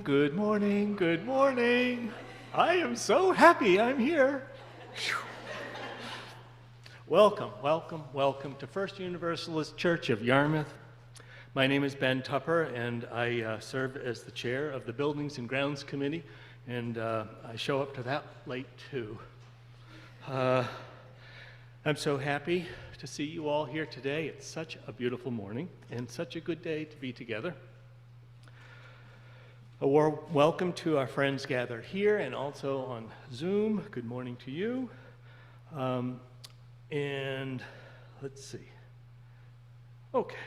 Good morning, good morning. I am so happy I'm here. Welcome, welcome, welcome to First Universalist Church of Yarmouth. My name is Ben Tupper, and I serve as the chair of the Buildings and Grounds Committee, and I show up to that late too. I'm so happy to see you all here today. It's such a beautiful morning and such a good day to be together. A warm welcome to our friends gathered here and also on Zoom. Good morning to you. And let's see. Okay.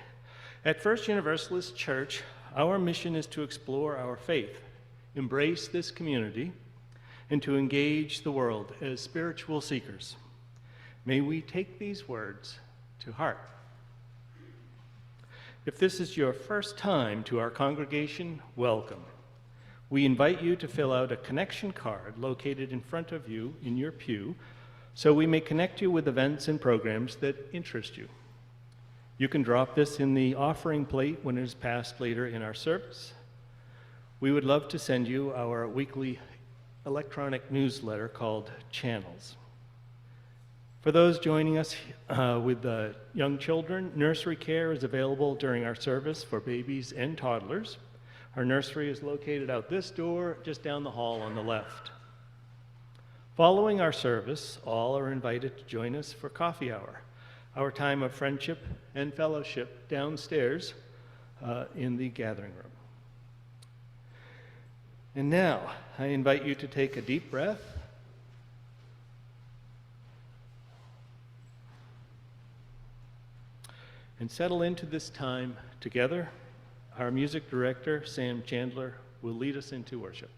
At First Universalist Church, our mission is to explore our faith, embrace this community, and to engage the world as spiritual seekers. May we take these words to heart. If this is your first time to our congregation, welcome. We invite you to fill out a connection card located in front of you in your pew so we may connect you with events and programs that interest you. You can drop this in the offering plate when it is passed later in our service. We would love to send you our weekly electronic newsletter called Channels. For those joining us with young children, nursery care is available during our service for babies and toddlers. Our nursery is located out this door, just down the hall on the left. Following our service, all are invited to join us for coffee hour, our time of friendship and fellowship downstairs in the gathering room. And now, I invite you to take a deep breath and settle into this time together. Our music director, Sam Chandler, will lead us into worship.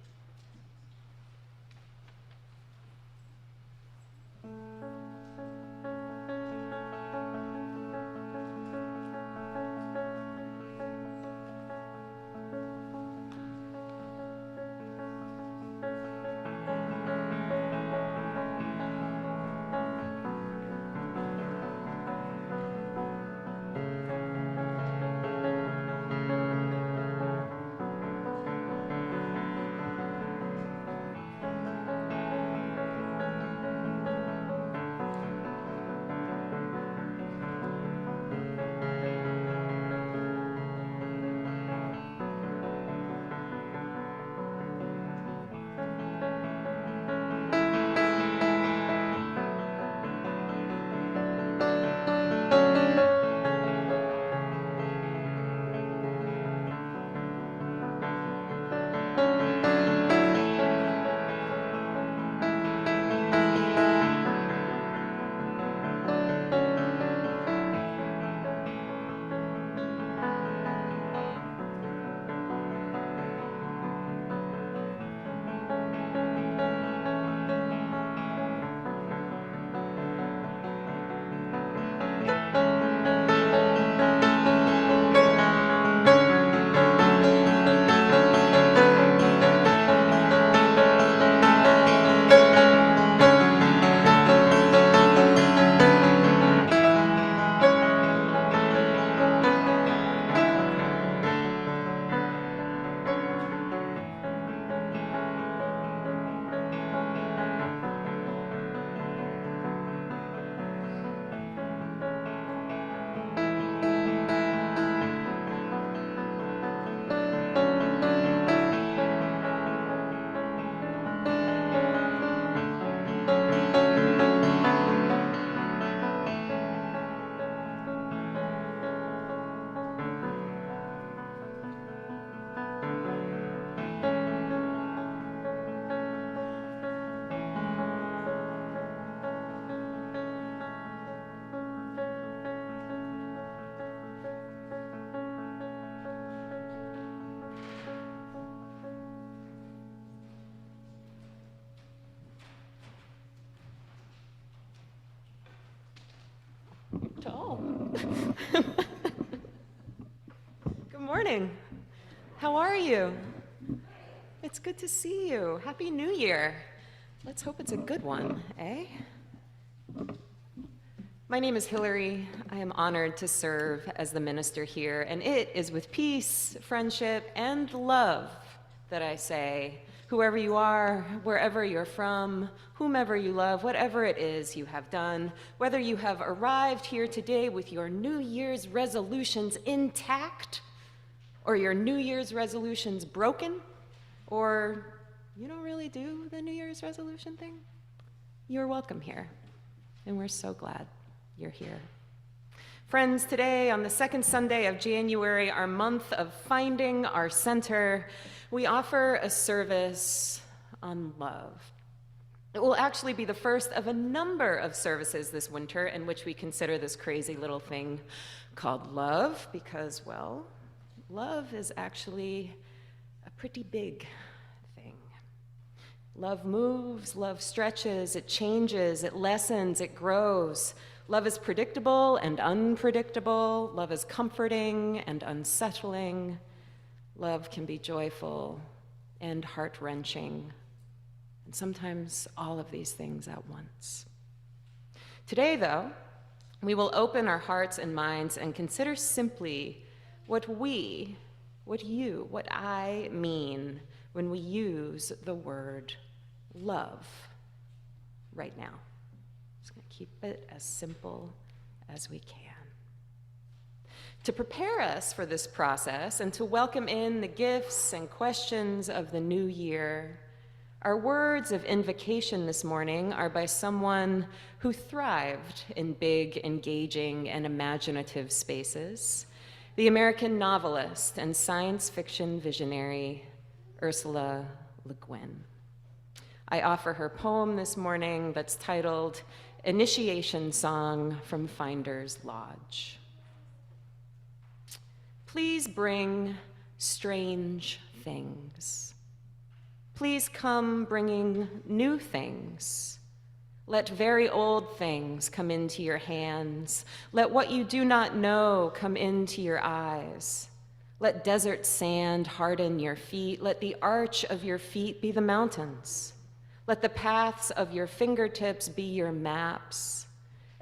To all. Good morning. How are you? It's good to see you. Happy New Year. Let's hope it's a good one, eh? My name is Hillary. I am honored to serve as the minister here, and it is with peace, friendship, and love that I say, whoever you are, wherever you're from, whomever you love, whatever it is you have done, whether you have arrived here today with your New Year's resolutions intact, or your New Year's resolutions broken, or you don't really do the New Year's resolution thing, you're welcome here, and we're so glad you're here. Friends, today on the second Sunday of January, our month of finding our center, we offer a service on love. It will actually be the first of a number of services this winter in which we consider this crazy little thing called love, because, well, love is actually a pretty big thing. Love moves, love stretches, it changes, it lessens, it grows. Love is predictable and unpredictable. Love is comforting and unsettling. Love can be joyful and heart-wrenching, and sometimes all of these things at once. Today, though, we will open our hearts and minds and consider simply what I mean when we use the word love right now. Just going to keep it as simple as we can. To prepare us for this process and to welcome in the gifts and questions of the new year, our words of invocation this morning are by someone who thrived in big, engaging, and imaginative spaces, the American novelist and science fiction visionary, Ursula Le Guin. I offer her poem this morning that's titled Initiation Song from Finder's Lodge. Please bring strange things. Please come bringing new things. Let very old things come into your hands. Let what you do not know come into your eyes. Let desert sand harden your feet. Let the arch of your feet be the mountains. Let the paths of your fingertips be your maps.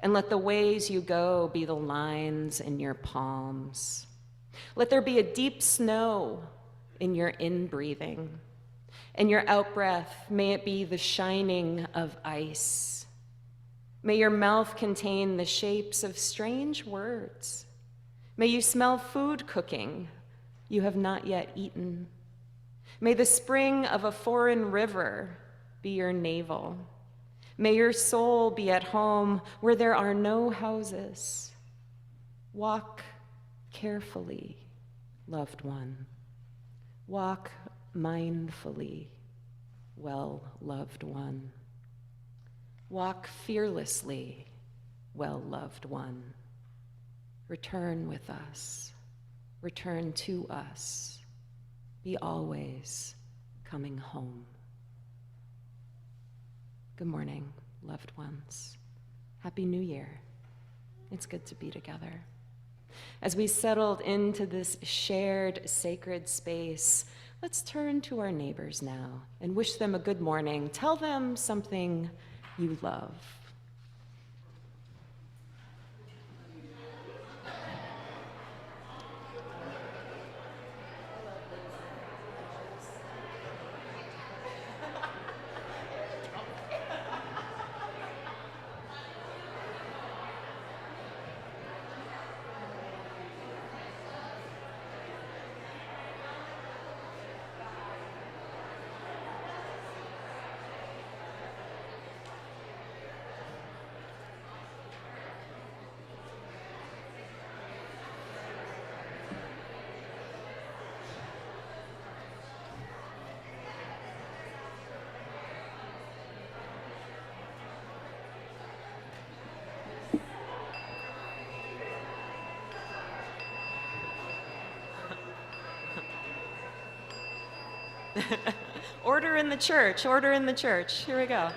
And let the ways you go be the lines in your palms. Let there be a deep snow in your in-breathing. And your out-breath, may it be the shining of ice. May your mouth contain the shapes of strange words. May you smell food cooking you have not yet eaten. May the spring of a foreign river be your navel. May your soul be at home where there are no houses. Walk carefully, loved one. Walk mindfully, well-loved one. Walk fearlessly, well-loved one. Return with us. Return to us. Be always coming home. Good morning, loved ones. Happy New Year. It's good to be together. As we settled into this shared sacred space, let's turn to our neighbors now and wish them a good morning. Tell them something you love. Order in the church, order in the church. Here we go.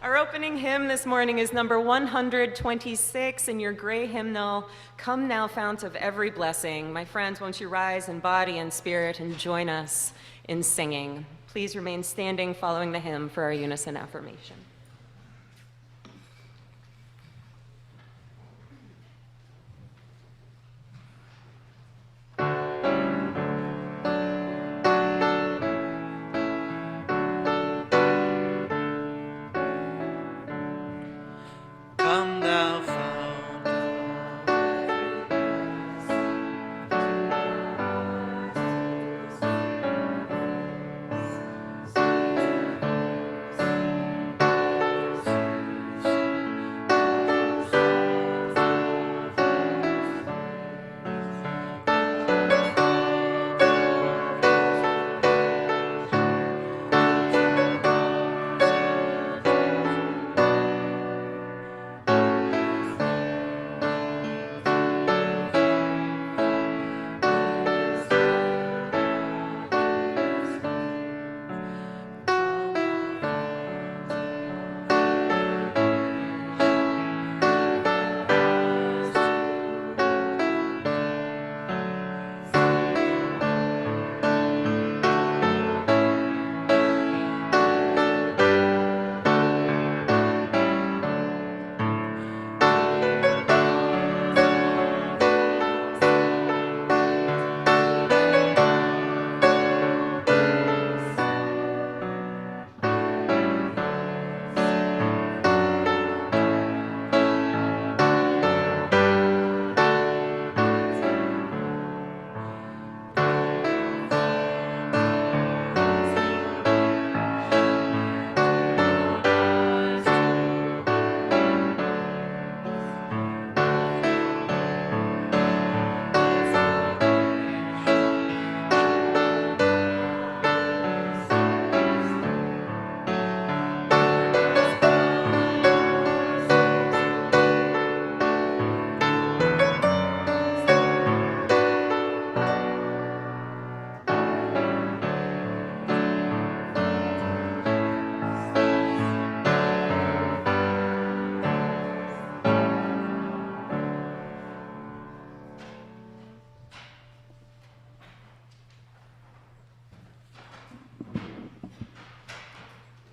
Our opening hymn this morning is number 126 in your gray hymnal, Come Now, Fount of Every Blessing. My friends, won't you rise in body and spirit and join us in singing. Please remain standing following the hymn for our unison affirmation.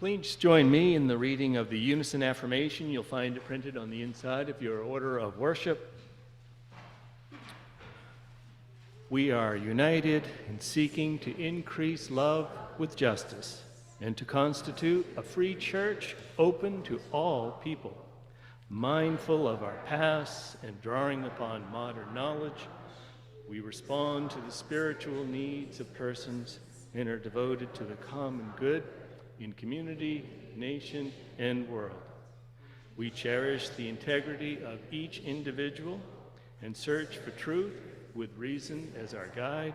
Please join me in the reading of the Unison Affirmation. You'll find it printed on the inside of your order of worship. We are united in seeking to increase love with justice and to constitute a free church open to all people, mindful of our past and drawing upon modern knowledge. We respond to the spiritual needs of persons and are devoted to the common good in community, nation, and world. We cherish the integrity of each individual and search for truth with reason as our guide.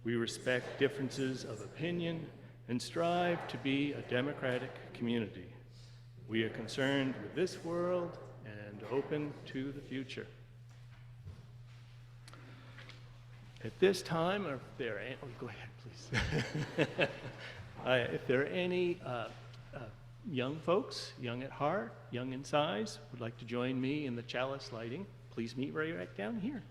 We respect differences of opinion and strive to be a democratic community. We are concerned with this world and open to the future. At this time, if there are, go ahead, please. If there are any young folks, young at heart, young in size, would like to join me in the chalice lighting, please meet right down here.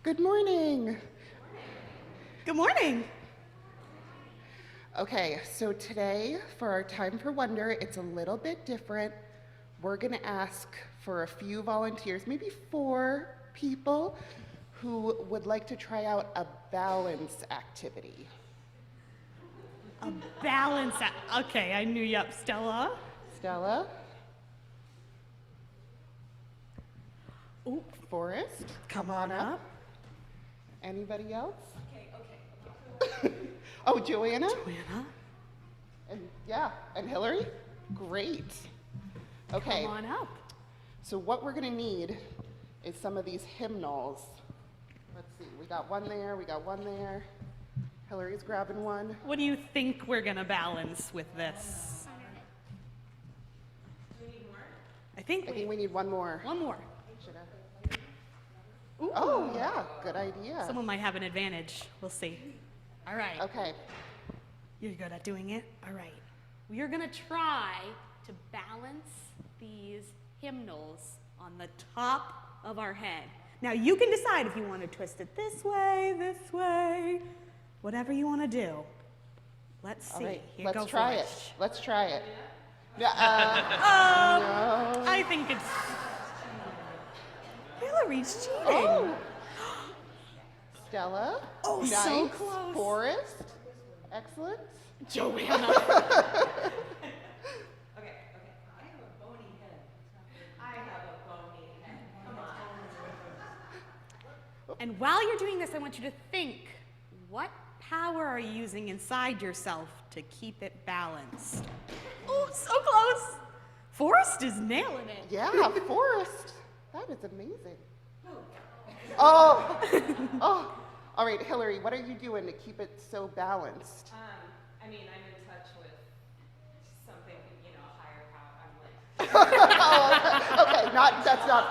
Good morning. Good morning. Okay, so today for our Time for Wonder, it's a little bit different. We're going to ask for a few volunteers, maybe 4 people, who would like to try out a balance activity. A balance. Okay, I knew you up, Stella. Stella? Ooh, Forrest? come on up. Anybody else? Okay. Oh, Joanna? Joanna, And Hillary? Great. Okay. come on up. So what we're going to need is some of these hymnals. Let's see, we got one there, we got one there. Hillary's grabbing one. What do you think we're gonna balance with this? I think I think we need one more. one more. Should I? Oh, yeah, good idea. Someone might have an advantage. We'll see. All right. Okay, You're good at doing it? All right. We are going to try to balance these hymnals on the top of our head. Now, you can decide if you want to twist it this way, whatever you want to do. Let's all see. right, Here, let's go try for it. Let's try it. No. I think it's... Hillary's cheating. Oh. Stella. Oh, nice. so close. Forrest. Excellent. Joanna. And while you're doing this, I want you to think, what power are you using inside yourself to keep it balanced? Oh, so close. Forrest is nailing it. Yeah, Forrest. That is amazing. Oh. Oh. All right, Hillary, what are you doing to keep it so balanced? I'm in touch with something, higher power. I'm like, Okay, that's not.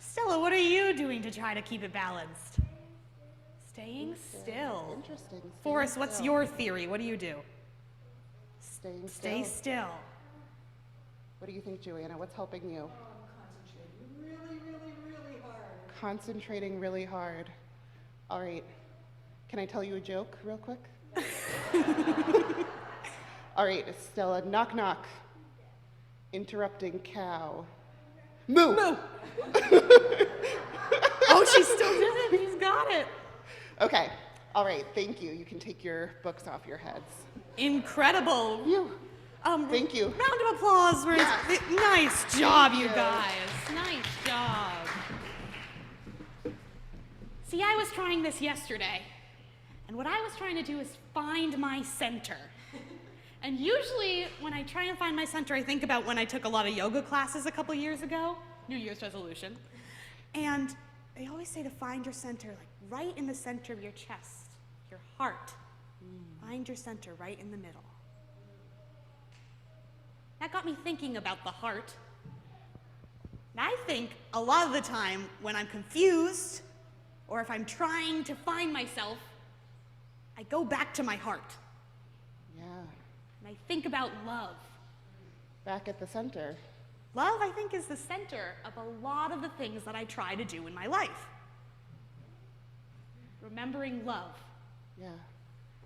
Stella, what are you doing to try to keep it balanced? Staying still. Interesting. Staying Forrest, what's still. your theory? What do you do? Staying Stay still. still. What do you think, Joanna? What's helping you? concentrating really hard. All right. Can I tell you a joke real quick? All right, Stella, knock knock. Interrupting cow. Moo! Moo! Oh, she still did it. He's got it. Okay. All right, thank you. You can take your books off your heads. Incredible. Phew. Thank you. Round of applause. For Yes. Nice job, you you. guys. Nice job. See, I was trying this yesterday, and what I was trying to do is find my center. And usually, when I try and find my center, I think about when I took a lot of yoga classes a couple years ago, New Year's resolution. And they always say to find your center, like right in the center of your chest, your heart. Find your center right in the middle. That got me thinking about the heart. And I think a lot of the time when I'm confused, or if I'm trying to find myself, I go back to my heart. Yeah. And I think about love. Back at the center. Love, I think, is the center of a lot of the things that I try to do in my life. Remembering love. Yeah.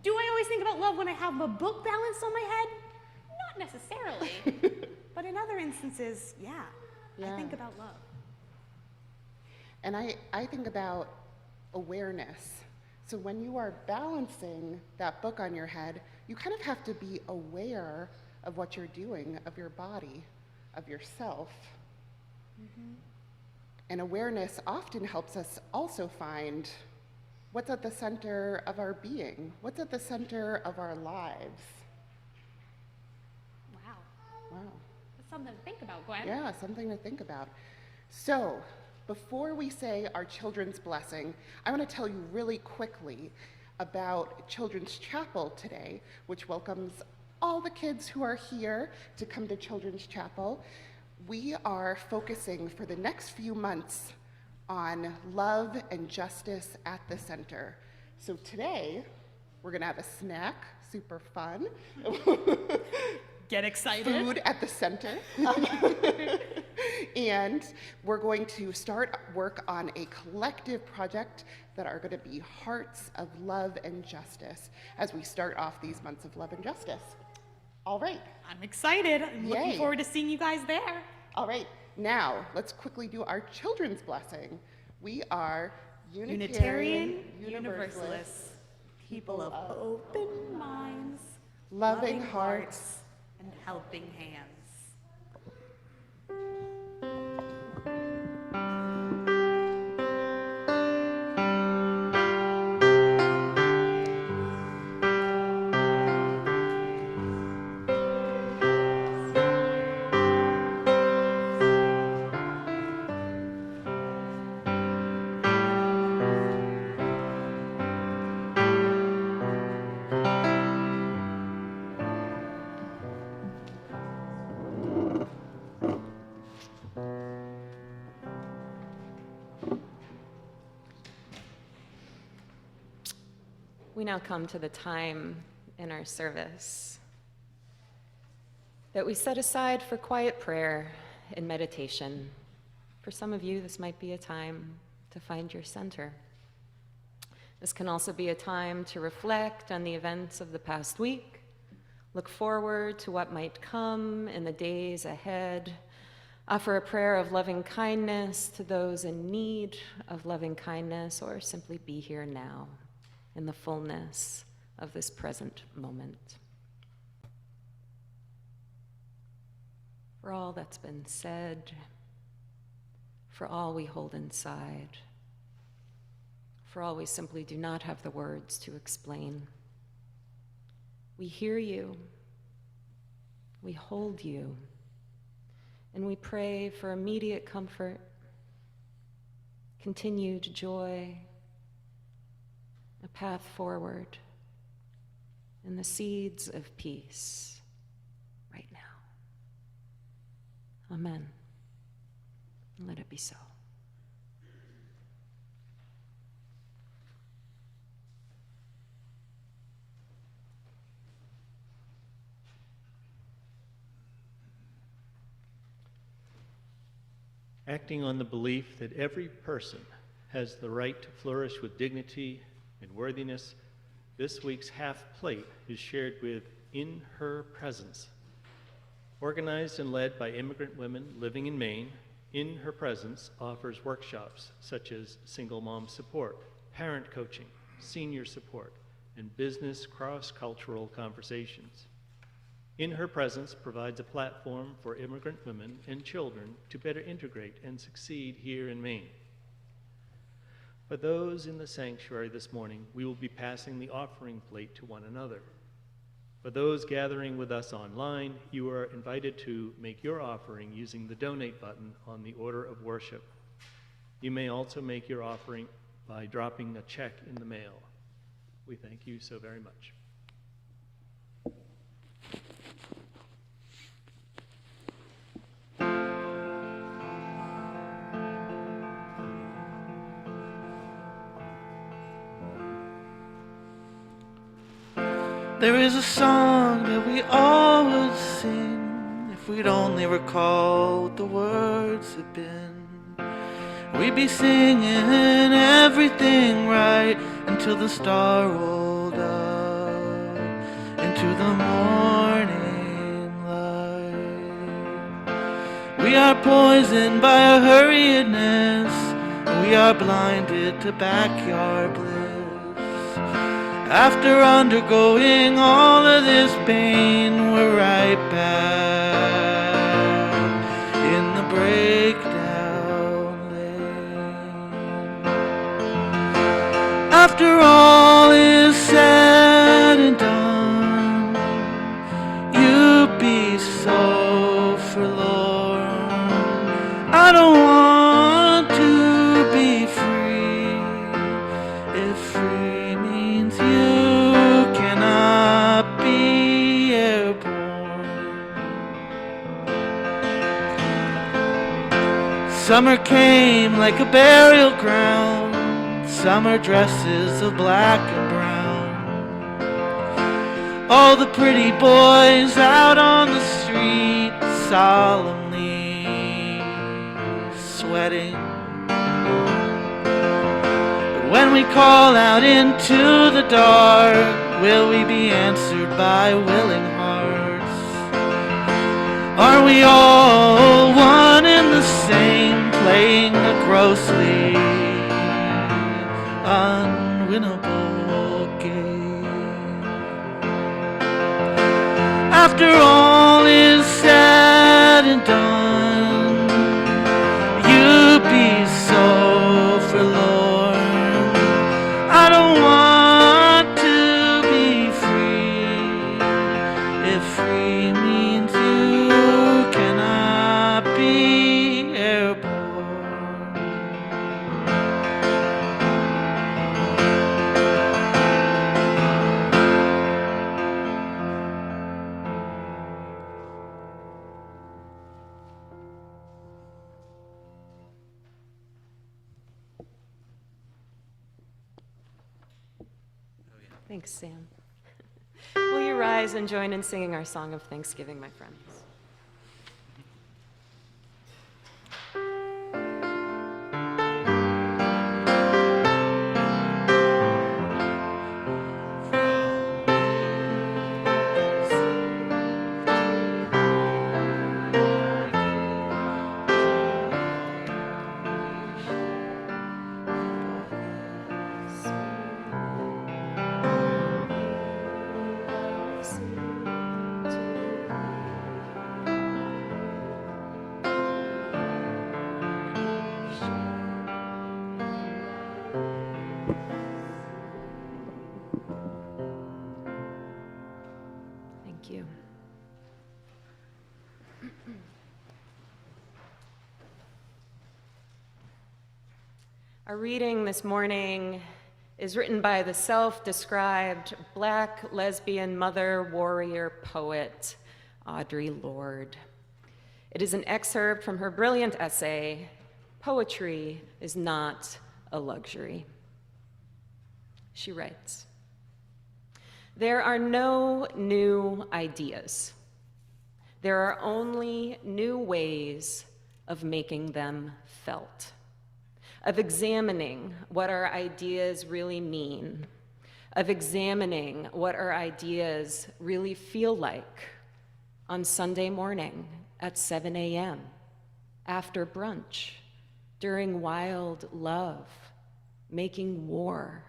Do I always think about love when I have a book balanced on my head? Not necessarily. But in other instances, yeah. I Yeah. think about love. And I think about awareness. So when you are balancing that book on your head, you kind of have to be aware of what you're doing, of your body, of yourself. And awareness often helps us also find what's at the center of our being, what's at the center of our lives. Wow. Wow. That's something to think about, Gwen. Yeah, something to think about. So, before we say our children's blessing, I want to tell you really quickly about Children's Chapel today, which welcomes all the kids who are here to come to Children's Chapel. We are focusing for the next few months on love and justice at the center. So today, we're gonna have a snack, super fun. Get excited. Food at the center. And we're going to start work on a collective project that are going to be Hearts of Love and Justice as we start off these months of love and justice. All right. I'm excited. I'm looking Yay. forward to seeing you guys there. All right. Now, let's quickly do our children's blessing. We are Unitarian Universalists, people of open minds, loving hearts. and helping hands. We now come to the time in our service that we set aside for quiet prayer and meditation. For some of you, this might be a time to find your center. This can also be a time to reflect on the events of the past week, look forward to what might come in the days ahead, offer a prayer of loving kindness to those in need of loving kindness, or simply be here now in the fullness of this present moment. For all that's been said, for all we hold inside, for all we simply do not have the words to explain, we hear you, we hold you, and we pray for immediate comfort, continued joy, a path forward, and the seeds of peace right now. Amen. And let it be so. Acting on the belief that every person has the right to flourish with dignity and worthiness, this week's half plate is shared with In Her Presence. Organized and led by immigrant women living in Maine, In Her Presence offers workshops such as single mom support, parent coaching, senior support, and business cross-cultural conversations. In Her Presence provides a platform for immigrant women and children to better integrate and succeed here in Maine. For those in the sanctuary this morning, we will be passing the offering plate to one another. For those gathering with us online, you are invited to make your offering using the donate button on the order of worship. You may also make your offering by dropping a check in the mail. We thank you so very much. There is a song that we all would sing if we'd only recall what the words have been. We'd be singing everything right until the star rolled up into the morning light. We are poisoned by our hurriedness, we are blinded to backyard bliss. After undergoing all of this pain, we're right back in the breakdown lane. After all is said and done, you'd be so forlorn. I don't want to be free if free means you cannot be airborne. Summer came like a burial ground, summer dresses of black and brown. All the pretty boys out on the street solemnly sweating. When we call out into the dark, will we be answered by willing hearts? Are we all one in the same, playing a grossly unwinnable game? After all is said and done, you'd be so forlorn. I don't want to be free if free means you cannot be airborne. Thanks, Sam. Will you rise and join in singing our song of thanksgiving, my friends? Thank you. Our reading this morning is written by the self-described Black lesbian mother warrior poet, Audre Lorde. It is an excerpt from her brilliant essay, "Poetry is Not a Luxury." She writes, "There are no new ideas. There are only new ways of making them felt. of examining what our ideas really mean, of examining what our ideas really feel like on Sunday morning at 7 a.m., after brunch, during wild love, making war,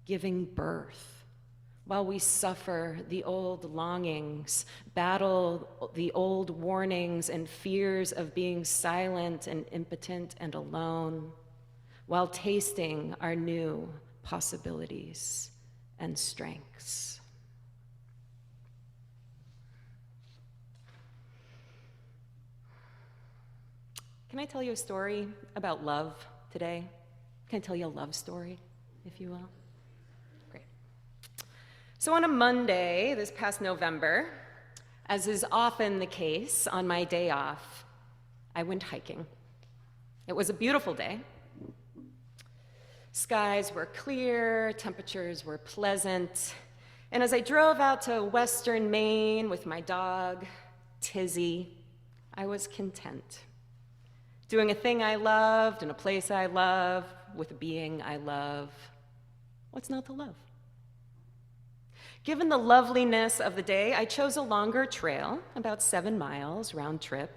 giving birth, while we suffer the old longings, battle the old warnings and fears of being silent and impotent and alone, while tasting our new possibilities and strengths. Can I tell you a story about love today? Can I tell you a love story, if you will? Great. So on a Monday this past November, as is often the case on my day off, I went hiking. It was a beautiful day. Skies were clear, temperatures were pleasant, and as I drove out to western Maine with my dog, Tizzy, I was content. Doing a thing I loved in a place I love with a being I love. What's not to love? Given the loveliness of the day, I chose a longer trail, about 7 miles round trip.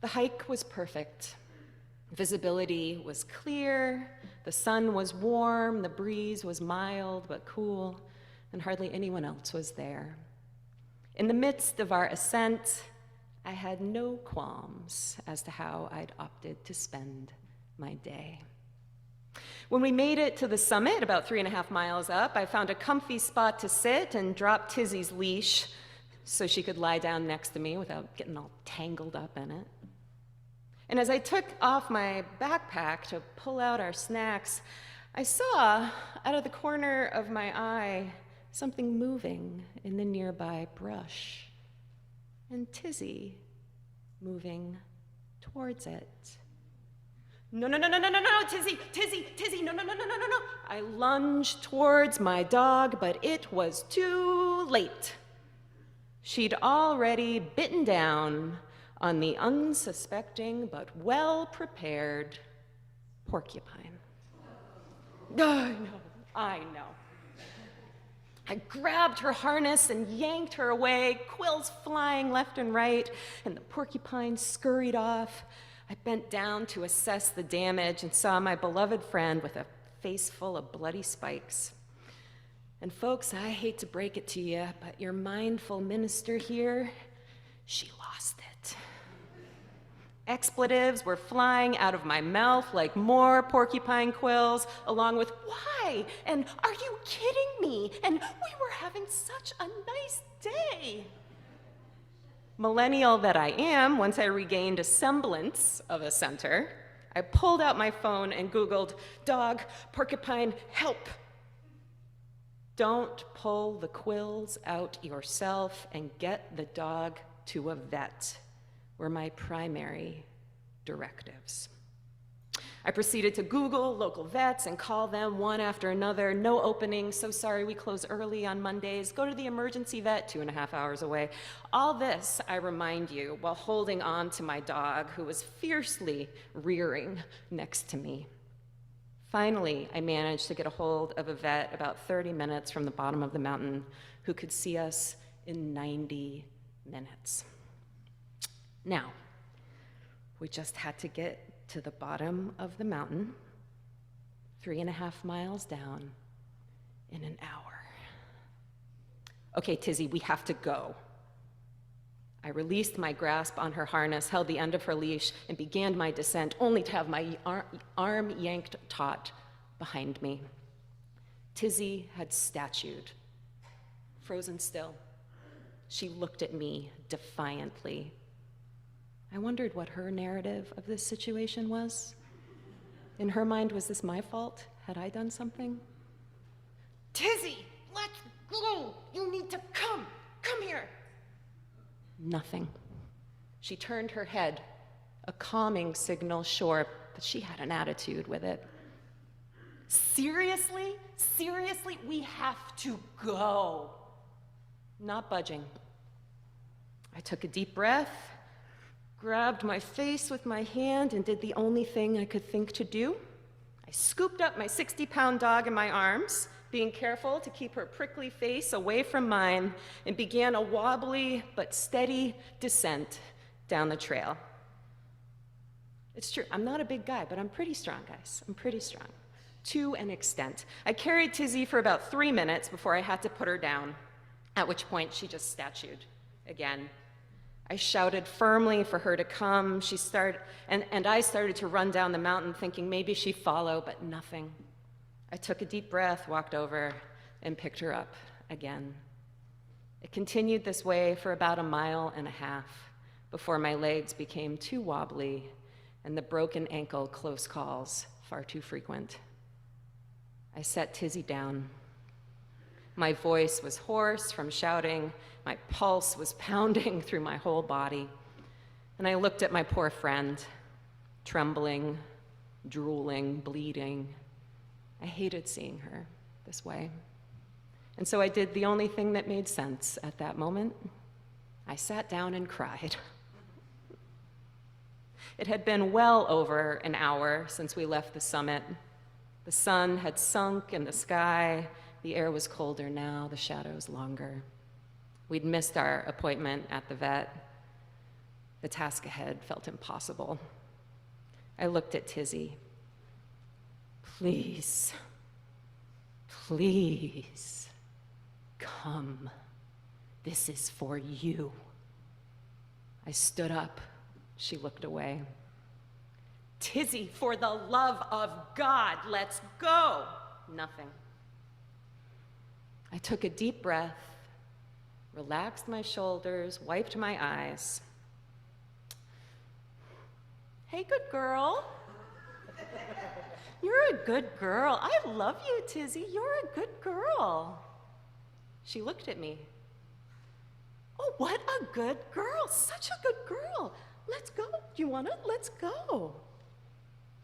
The hike was perfect. Visibility was clear, the sun was warm, the breeze was mild but cool, and hardly anyone else was there. In the midst of our ascent, I had no qualms as to how I'd opted to spend my day. When we made it to the summit, about 3.5 miles up, I found a comfy spot to sit and dropped Tizzy's leash so she could lie down next to me without getting all tangled up in it. And as I took off my backpack to pull out our snacks, I saw, out of the corner of my eye, something moving in the nearby brush, and Tizzy moving towards it. No, no, no, no, no, no, no, Tizzy, Tizzy, Tizzy, no, no, no, no, no, no, no. I lunged towards my dog, but it was too late. She'd already bitten down on the unsuspecting but well-prepared porcupine. I know. I grabbed her harness and yanked her away, quills flying left and right, and the porcupine scurried off. I bent down to assess the damage and saw my beloved friend with a face full of bloody spikes. And folks, I hate to break it to you, but your mindful minister here, she lost it. Expletives were flying out of my mouth like more porcupine quills, along with "Why?" and "Are you kidding me?" and "We were having such a nice day." Millennial that I am, once I regained a semblance of a center, I pulled out my phone and Googled "dog, porcupine, help." Don't pull the quills out yourself and get the dog to a vet were my primary directives. I proceeded to Google local vets and call them one after another. No openings, so sorry we close early on Mondays. Go to the emergency vet, 2.5 hours away. All this, I remind you, while holding on to my dog, who was fiercely rearing next to me. Finally, I managed to get a hold of a vet about 30 minutes from the bottom of the mountain who could see us in 90 minutes. Now, we just had to get to the bottom of the mountain, 3.5 miles down, in an hour. Okay, Tizzy, we have to go. I released my grasp on her harness, held the end of her leash, and began my descent, only to have my arm yanked taut behind me. Tizzy had statued, frozen still. She looked at me defiantly. I wondered what her narrative of this situation was. In her mind, was this my fault? Had I done something? "Tizzy, let's go! You need to come! Come here!" Nothing. She turned her head, a calming signal, sure, but she had an attitude with it. "Seriously? Seriously? We have to go." Not budging. I took a deep breath, grabbed my face with my hand, and did the only thing I could think to do. scooped up my 60-pound dog in my arms, being careful to keep her prickly face away from mine, and began a wobbly but steady descent down the trail. It's true, I'm not a big guy, but I'm pretty strong, guys. I'm pretty strong, to an extent. I carried Tizzy for about 3 minutes before I had to put her down, at which point she just statued again. I shouted firmly for her to come. And I started to run down the mountain thinking maybe she'd follow, but nothing. I took a deep breath, walked over, and picked her up again. It continued this way for about 1.5 miles before my legs became too wobbly and the broken ankle close calls far too frequent. I set Tizzy down. My voice was hoarse from shouting. My pulse was pounding through my whole body. And I looked at my poor friend, trembling, drooling, bleeding. I hated seeing her this way. And so I did the only thing that made sense at that moment. I sat down and cried. It had been well over an hour since we left the summit. The sun had sunk in the sky. The air was colder now, the shadows longer. We'd missed our appointment at the vet. The task ahead felt impossible. I looked at Tizzy. Please, please, come. This is for you. I stood up. She looked away. Tizzy, for the love of God, let's go. Nothing. I took a deep breath, relaxed my shoulders, wiped my eyes. Hey, good girl. You're a good girl. I love you, Tizzy. You're a good girl. She looked at me. Oh, what a good girl. Such a good girl. Let's go. Do you want to? Let's go.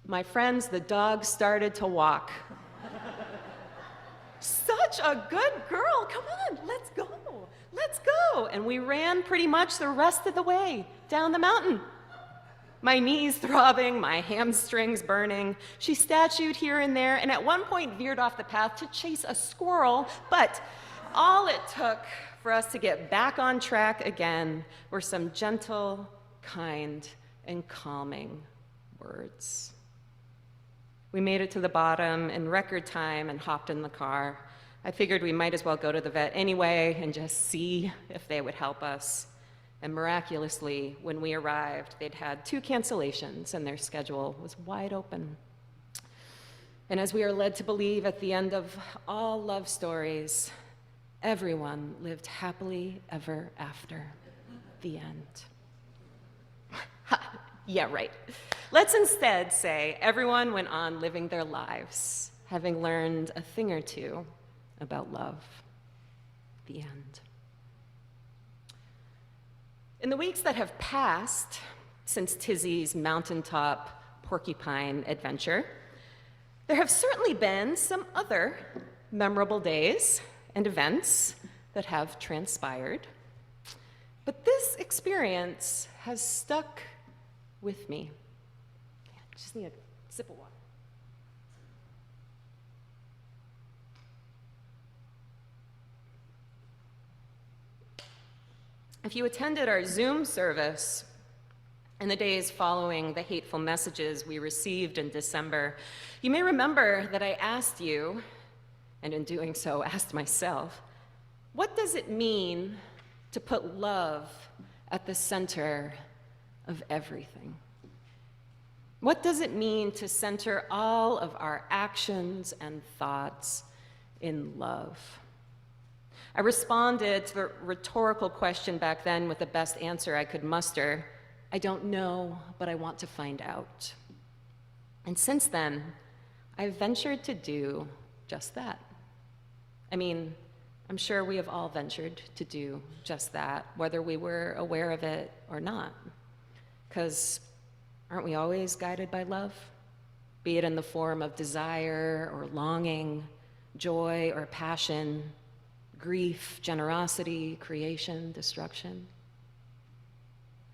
My friends, the dog started to walk. Such a good girl. Come on, let's go. Let's go. And we ran pretty much the rest of the way down the mountain. My knees throbbing, my hamstrings burning. She statued here and there, and at one point veered off the path to chase a squirrel, but all it took for us to get back on track again were some gentle, kind, and calming words. We made it to the bottom in record time and hopped in the car. I figured we might as well go to the vet anyway and just see if they would help us. And miraculously, when we arrived, they'd had 2 cancellations and their schedule was wide open. And as we are led to believe at the end of all love stories, everyone lived happily ever after. The end. Yeah, right. Let's instead say everyone went on living their lives, having learned a thing or two about love. The end. In the weeks that have passed since Tizzy's mountaintop porcupine adventure, there have certainly been some other memorable days and events that have transpired. But this experience has stuck with me. I just need a sip of water. If you attended our Zoom service in the days following the hateful messages we received in December, you may remember that I asked you, and in doing so asked myself, what does it mean to put love at the center of everything? What does it mean to center all of our actions and thoughts in love? I responded to the rhetorical question back then with the best answer I could muster. I don't know, but I want to find out. And since then, I've ventured to do just that. I mean, I'm sure we have all ventured to do just that, whether we were aware of it or not. Because aren't we always guided by love? Be it in the form of desire or longing, joy or passion, grief, generosity, creation, destruction.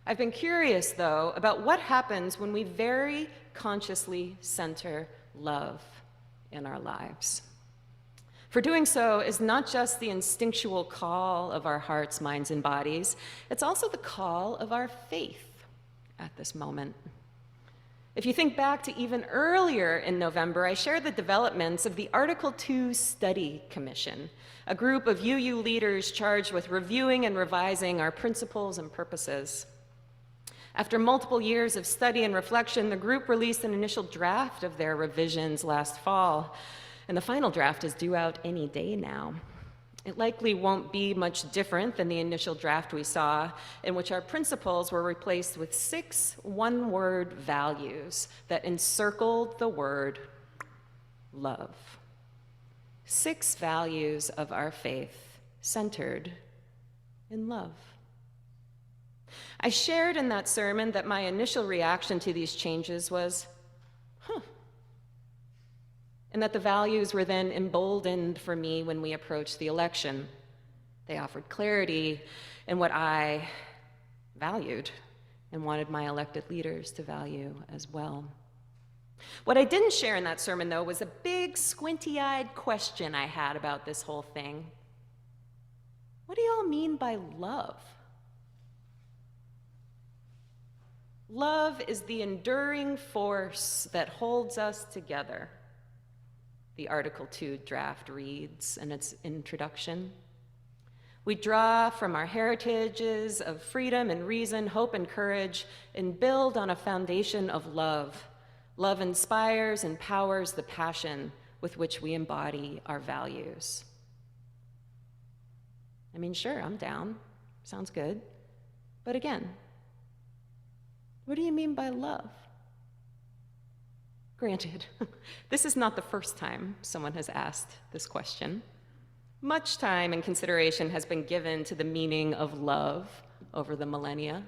I've been curious, though, about what happens when we very consciously center love in our lives. For doing so is not just the instinctual call of our hearts, minds, and bodies, it's also the call of our faith at this moment. If you think back to even earlier in November, I shared the developments of the Article 2 Study Commission, a group of UU leaders charged with reviewing and revising our principles and purposes. After multiple years of study and reflection, the group released an initial draft of their revisions last fall, and the final draft is due out any day now. It likely won't be much different than the initial draft we saw, in which our principles were replaced with 6 one-word values that encircled the word love. 6 values of our faith centered in love. I shared in that sermon that my initial reaction to these changes was, and that the values were then emboldened for me when we approached the election. They offered clarity in what I valued and wanted my elected leaders to value as well. What I didn't share in that sermon, though, was a big, squinty-eyed question I had about this whole thing. What do y'all mean by love? Love is the enduring force that holds us together, the Article 2 draft reads in its introduction. We draw from our heritages of freedom and reason, hope and courage, and build on a foundation of love. Love inspires and powers the passion with which we embody our values. I mean, sure, I'm down. Sounds good. But again, what do you mean by love? Granted, this is not the first time someone has asked this question. Much time and consideration has been given to the meaning of love over the millennia.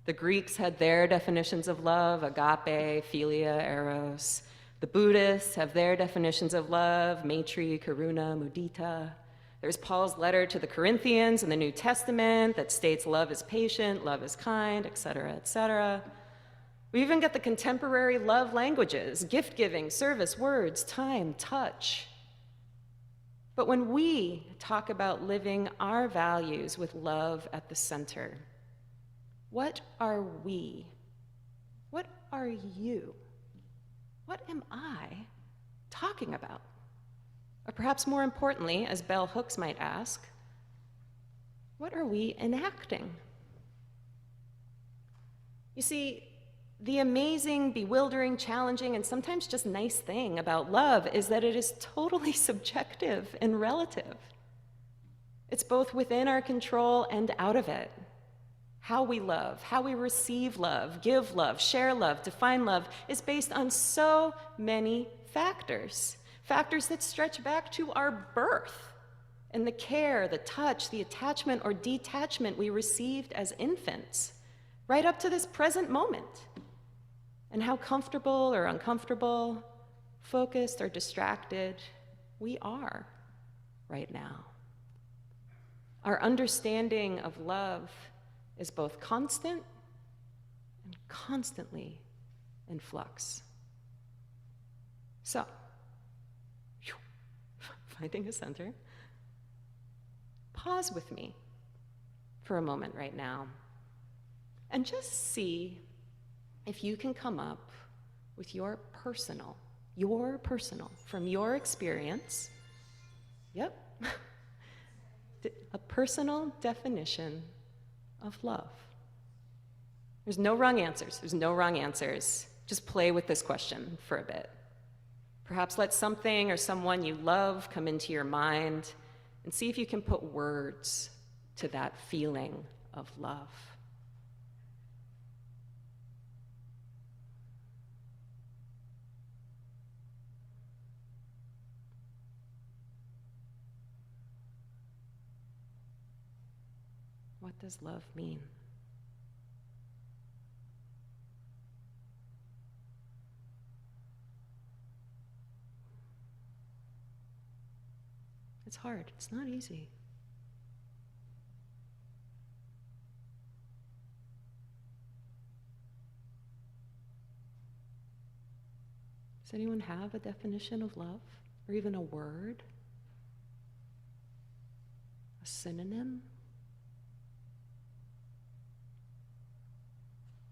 The Greeks had their definitions of love, agape, philia, eros. The Buddhists have their definitions of love, maitri, karuna, mudita. There's Paul's letter to the Corinthians in the New Testament that states love is patient, love is kind, etc., etc. We even get the contemporary love languages, gift-giving, service, words, time, touch. But when we talk about living our values with love at the center, what are we? What are you? What am I talking about? Or perhaps more importantly, as bell hooks might ask, what are we enacting? You see, the amazing, bewildering, challenging, and sometimes just nice thing about love is that it is totally subjective and relative. It's both within our control and out of it. How we love, how we receive love, give love, share love, define love is based on so many factors. Factors that stretch back to our birth and the care, the touch, the attachment or detachment we received as infants, right up to this present moment. And how comfortable or uncomfortable, focused or distracted we are right now. Our understanding of love is both constant and constantly in flux. So, finding a center, pause with me for a moment right now and just see if you can come up with your personal, from your experience, a personal definition of love. There's no wrong answers. Just play with this question for a bit. Perhaps let something or someone you love come into your mind and see if you can put words to that feeling of love. What does love mean? It's hard. It's not easy. Does anyone have a definition of love? Or even a word? A synonym?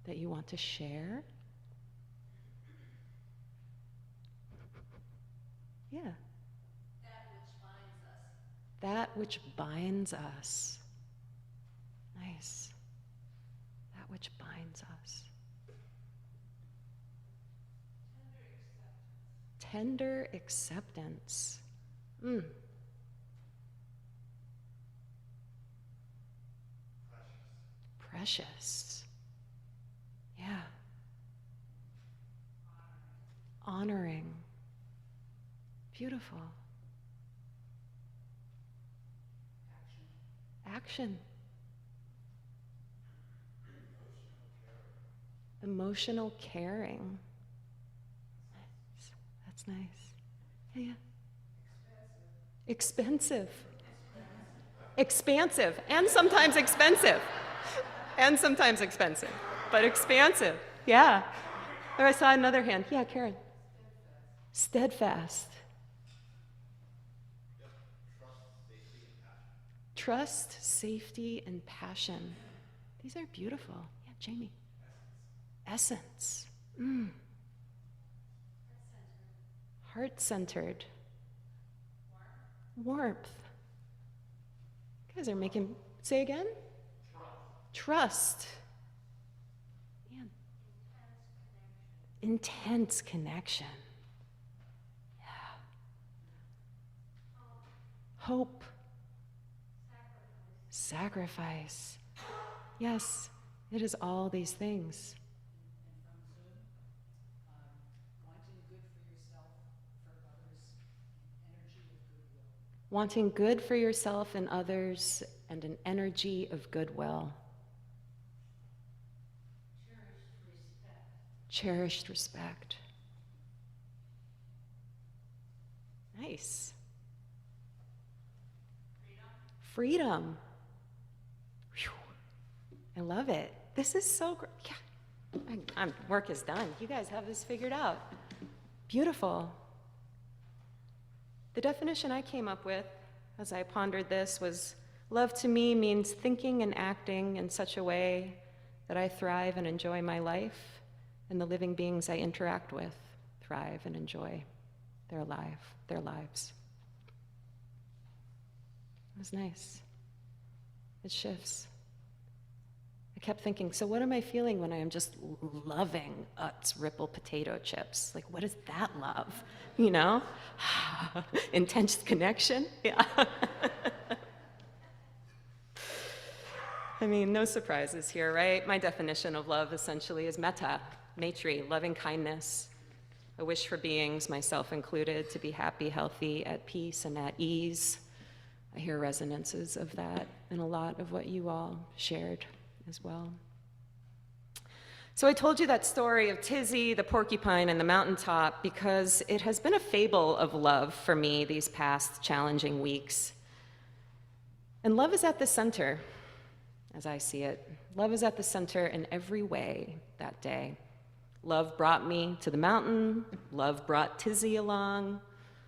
That you want to share? Yeah. That which binds us. Nice. That which binds us. Tender acceptance. Precious. Yeah. Honoring. Beautiful. Action. Emotional caring. Nice. That's nice. Yeah, yeah. Expensive. Expansive. And sometimes expensive. And sometimes expensive. But expansive. Yeah. There, I saw another hand. Yeah, Karen. Steadfast. Trust, safety, and passion. These are beautiful. Yeah, Jamie. Essence. Heart-centered. Warmth. You guys are making, say again? Trust. Man. Intense connection. Yeah. Hope. Sacrifice. Yes, it is all these things. Wanting good for yourself and others and an energy of goodwill. Cherished respect. Nice. Freedom. Whew. I love it. This is so great. Yeah. Work is done. You guys have this figured out. Beautiful. The definition I came up with as I pondered this was, love to me means thinking and acting in such a way that I thrive and enjoy my life, and the living beings I interact with thrive and enjoy their lives. It was nice. It shifts. I kept thinking, so what am I feeling when I am just loving Utz Ripple potato chips? Like, what is that love? You know? Intense connection? Yeah. I mean, no surprises here, right? My definition of love essentially is metta, maitri, loving kindness, a wish for beings, myself included, to be happy, healthy, at peace, and at ease. I hear resonances of that in a lot of what you all shared as well. So I told you that story of Tizzy, the porcupine, and the mountaintop because it has been a fable of love for me these past challenging weeks. And love is at the center, as I see it. Love is at the center in every way that day. Love brought me to the mountain. Love brought Tizzy along.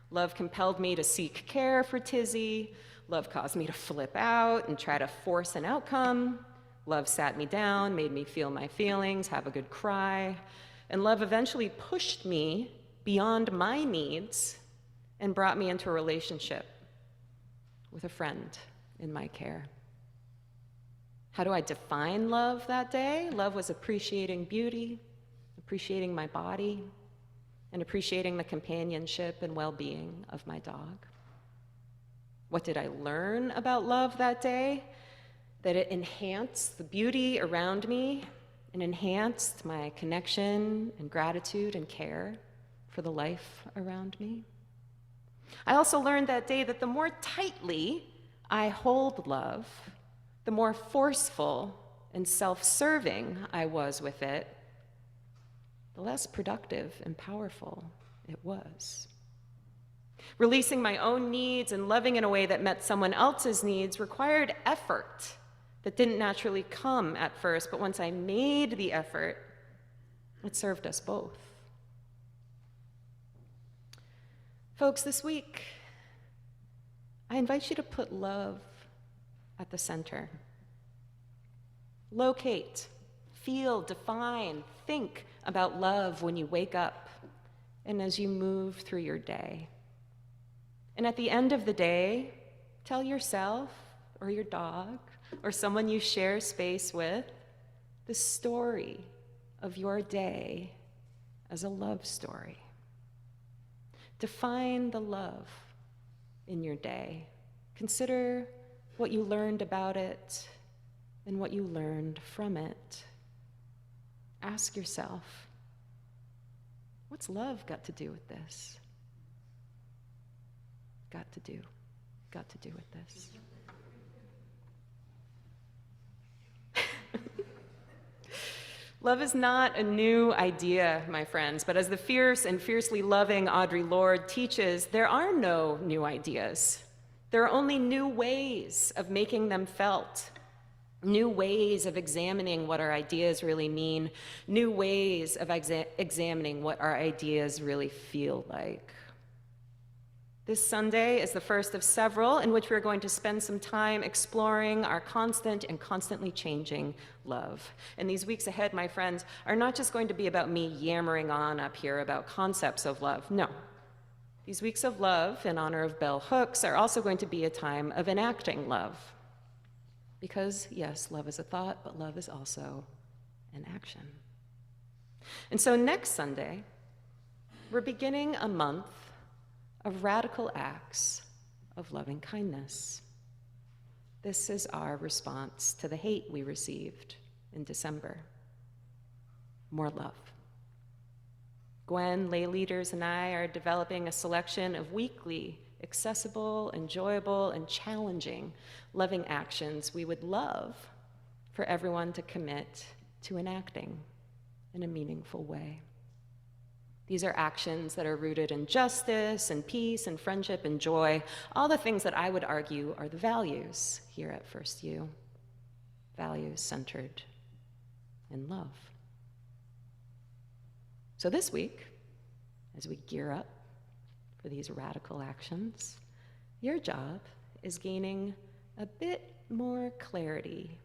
Love compelled me to seek care for Tizzy. Love caused me to flip out and try to force an outcome. Love sat me down, made me feel my feelings, have a good cry. And love eventually pushed me beyond my needs and brought me into a relationship with a friend in my care. How do I define love that day? Love was appreciating beauty, appreciating my body, and appreciating the companionship and well-being of my dog. What did I learn about love that day? That it enhanced the beauty around me and enhanced my connection and gratitude and care for the life around me. I also learned that day that the more tightly I hold love, the more forceful and self-serving I was with it, the less productive and powerful it was. Releasing my own needs and loving in a way that met someone else's needs required effort that didn't naturally come at first, but once I made the effort, it served us both. Folks, this week, I invite you to put love at the center. Locate, feel, define, think about love when you wake up and as you move through your day. And at the end of the day, tell yourself or your dog or someone you share space with the story of your day as a love story. Define the love in your day. Consider what you learned about it and what you learned from it. Ask yourself, what's love got to do with this? Got to do with this. Love is not a new idea, my friends, but as the fierce and fiercely loving Audre Lorde teaches, there are no new ideas. There are only new ways of making them felt, new ways of examining what our ideas really mean, new ways of examining what our ideas really feel like. This Sunday is the first of several in which we're going to spend some time exploring our constant and constantly changing love. And these weeks ahead, my friends, are not just going to be about me yammering on up here about concepts of love. No. These weeks of love, in honor of Bell Hooks, are also going to be a time of enacting love. Because, yes, love is a thought, but love is also an action. And so next Sunday, we're beginning a month of radical acts of loving kindness. This is our response to the hate we received in December. More love. Gwen, lay leaders, and I are developing a selection of weekly, accessible, enjoyable, and challenging loving actions we would love for everyone to commit to enacting in a meaningful way. These are actions that are rooted in justice and peace and friendship and joy, all the things that I would argue are the values here at First U, values centered in love. So this week, as we gear up for these radical actions, your job is gaining a bit more clarity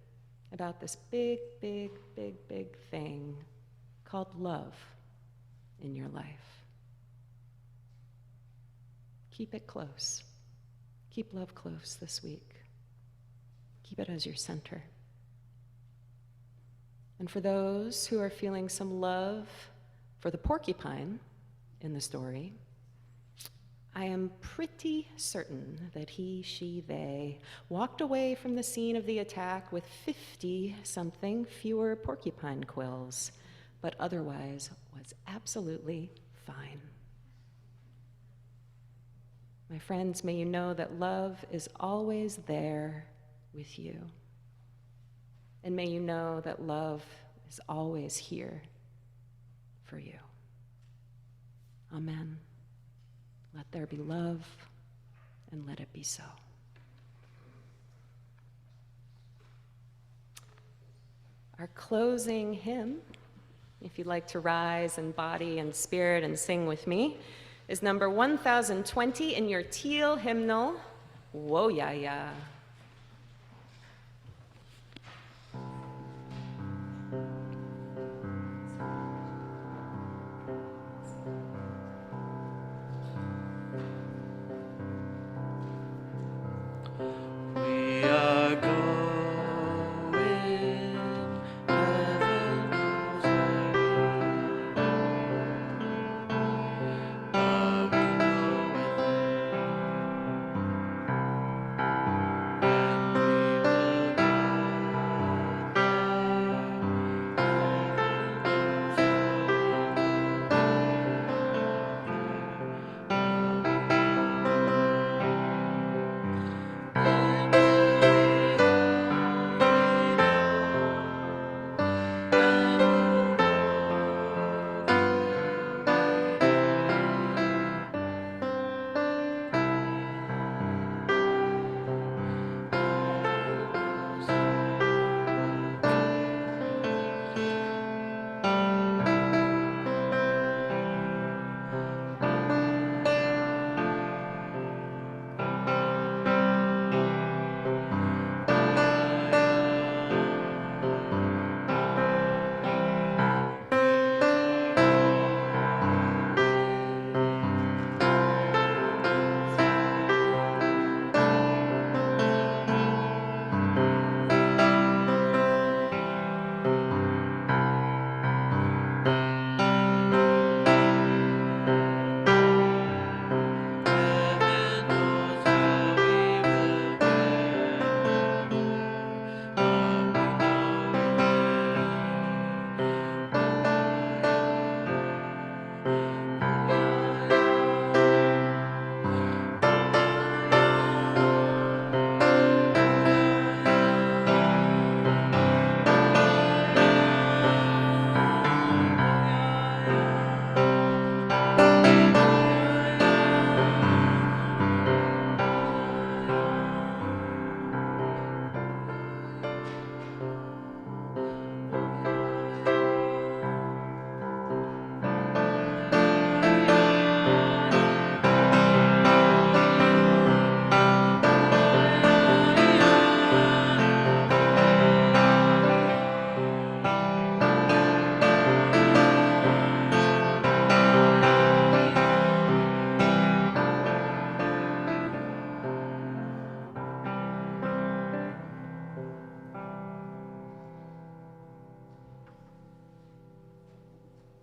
about this big, big, big, big thing called love in your life. Keep it close. Keep love close this week. Keep it as your center. And for those who are feeling some love for the porcupine in the story, I am pretty certain that he, she, they walked away from the scene of the attack with 50-something fewer porcupine quills, but otherwise was absolutely fine. My friends, may you know that love is always there with you. And may you know that love is always here for you. Amen. Let there be love, and let it be so. Our closing hymn, if you'd like to rise in body and spirit and sing with me, is number 1020 in your teal hymnal, Whoa Ya Ya. We are going, heaven knows where. But we know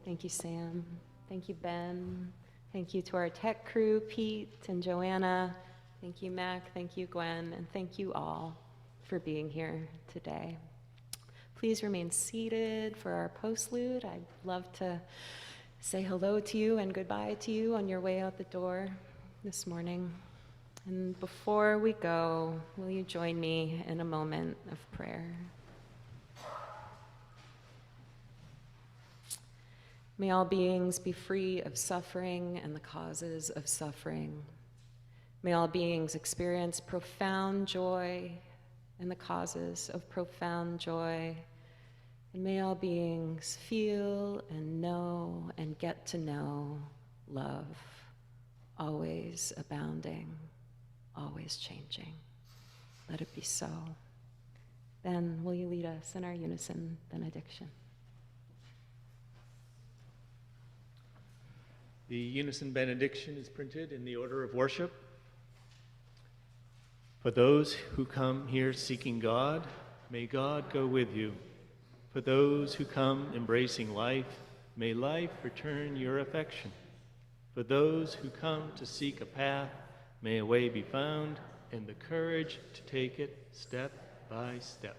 Thank you, Sam. Thank you, Ben. Thank you to our tech crew, Pete and Joanna. Thank you, Mac. Thank you, Gwen. And thank you all for being here today. Please remain seated for our postlude. I'd love to say hello to you and goodbye to you on your way out the door this morning. And before we go, will you join me in a moment of prayer? May all beings be free of suffering and the causes of suffering. May all beings experience profound joy and the causes of profound joy. And may all beings feel and know and get to know love, always abounding, always changing. Let it be so. Ben, will you lead us in our unison benediction? The unison benediction is printed in the order of worship. For those who come here seeking God, may God go with you. For those who come embracing life, may life return your affection. For those who come to seek a path, may a way be found and the courage to take it step by step.